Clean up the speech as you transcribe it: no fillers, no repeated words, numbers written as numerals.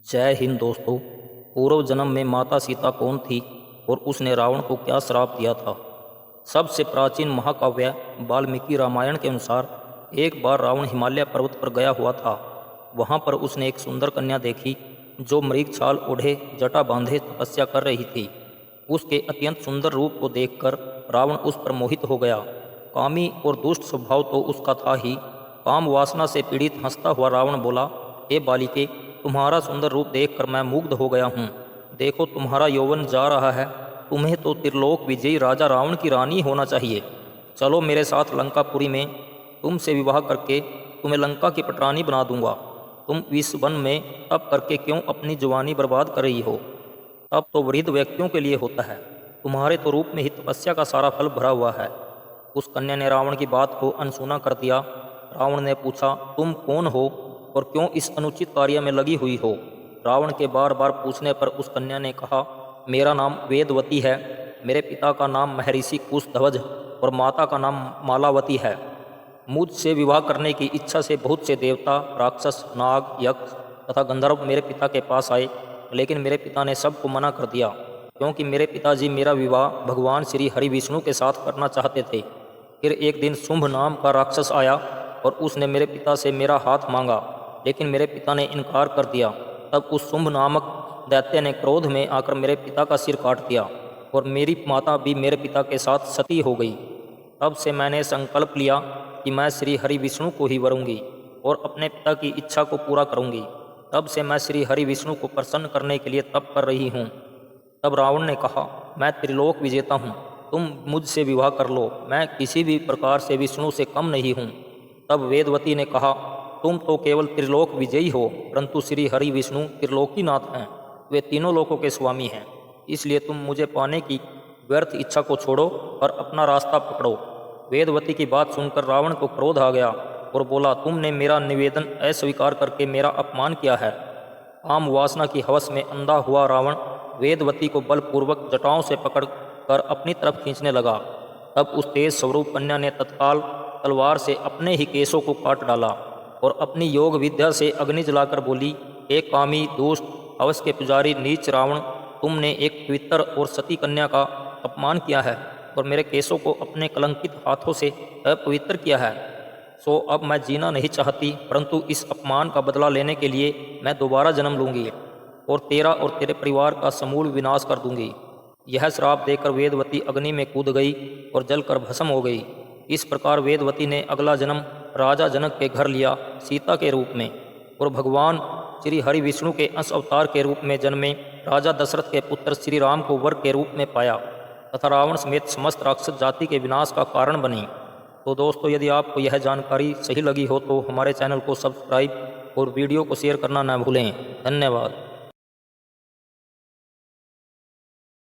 जय हिंद दोस्तों। पूर्व जन्म में माता सीता कौन थी और उसने रावण को क्या श्राप दिया था? सबसे प्राचीन महाकाव्य वाल्मीकि रामायण के अनुसार एक बार रावण हिमालय पर्वत पर गया हुआ था। वहां पर उसने एक सुंदर कन्या देखी जो मृग छाल ओढ़े जटा बांधे तपस्या कर रही थी। उसके अत्यंत सुंदर रूप को देखकर रावण उस पर मोहित हो गया। कामी और दुष्ट स्वभाव तो उसका था ही। काम वासना से पीड़ित हंसता हुआ रावण बोला, हे बालिके, तुम्हारा सुंदर रूप देखकर मैं मुग्ध हो गया हूँ। देखो तुम्हारा यौवन जा रहा है। तुम्हें तो त्रिलोक विजयी राजा रावण की रानी होना चाहिए। चलो मेरे साथ लंकापुरी में, तुमसे विवाह करके तुम्हें लंका की पटरानी बना दूंगा। तुम इस वन में तप करके क्यों अपनी जवानी बर्बाद कर रही हो? तप तो वृद्ध व्यक्तियों के लिए होता है। तुम्हारे तो रूप में ही तपस्या का सारा फल भरा हुआ है। उस कन्या ने रावण की बात को अनसुना कर दिया। रावण ने पूछा, तुम कौन हो और क्यों इस अनुचित कार्य में लगी हुई हो? रावण के बार बार पूछने पर उस कन्या ने कहा, मेरा नाम वेदवती है। मेरे पिता का नाम महर्षि कुशध्वज और माता का नाम मालावती है। मुझसे विवाह करने की इच्छा से बहुत से देवता, राक्षस, नाग, यक्ष तथा गंधर्व मेरे पिता के पास आए, लेकिन मेरे पिता ने सबको मना कर दिया, क्योंकि मेरे पिताजी मेरा विवाह भगवान श्री हरि विष्णु के साथ करना चाहते थे। फिर एक दिन शुंभ नाम का राक्षस आया और उसने मेरे पिता से मेरा हाथ मांगा, लेकिन मेरे पिता ने इनकार कर दिया। तब उस शुंभ नामक दैत्य ने क्रोध में आकर मेरे पिता का सिर काट दिया और मेरी माता भी मेरे पिता के साथ सती हो गई। तब से मैंने संकल्प लिया कि मैं श्री हरि विष्णु को ही वरूंगी और अपने पिता की इच्छा को पूरा करूंगी। तब से मैं श्री हरि विष्णु को प्रसन्न करने के लिए तप कर रही हूँ। तब रावण ने कहा, मैं त्रिलोक विजेता हूँ, तुम मुझसे विवाह कर लो। मैं किसी भी प्रकार से विष्णु से कम नहीं हूँ। तब वेदवती ने कहा, तुम तो केवल त्रिलोक विजयी हो, परंतु श्री हरि विष्णु त्रिलोकीनाथ हैं। वे तीनों लोकों के स्वामी हैं। इसलिए तुम मुझे पाने की व्यर्थ इच्छा को छोड़ो और अपना रास्ता पकड़ो। वेदवती की बात सुनकर रावण को क्रोध आ गया और बोला, तुमने मेरा निवेदन अस्वीकार करके मेरा अपमान किया है। काम वासना की हवस में अंधा हुआ रावण वेदवती को बलपूर्वक जटाओं से पकड़कर अपनी तरफ खींचने लगा। तब उस तेज स्वरूप कन्या ने तत्काल तलवार से अपने ही केसों को काट डाला और अपनी योग विद्या से अग्नि जलाकर बोली, एक कामी, दुष्ट, हवस के पुजारी, नीच रावण, तुमने एक पवित्र और सती कन्या का अपमान किया है और मेरे केसों को अपने कलंकित हाथों से अपवित्र किया है। सो अब मैं जीना नहीं चाहती, परंतु इस अपमान का बदला लेने के लिए मैं दोबारा जन्म लूंगी और तेरा और तेरे परिवार का समूल विनाश कर दूंगी। यह श्राप देकर वेदवती अग्नि में कूद गई और जलकर भस्म हो गई। इस प्रकार वेदवती ने अगला जन्म राजा जनक के घर लिया सीता के रूप में, और भगवान श्री हरि विष्णु के अंश अवतार के रूप में जन्मे राजा दशरथ के पुत्र श्री राम को वर के रूप में पाया तथा रावण समेत समस्त राक्षस जाति के विनाश का कारण बनी। तो दोस्तों, यदि आपको यह जानकारी सही लगी हो तो हमारे चैनल को सब्सक्राइब और वीडियो को शेयर करना न भूलें। धन्यवाद।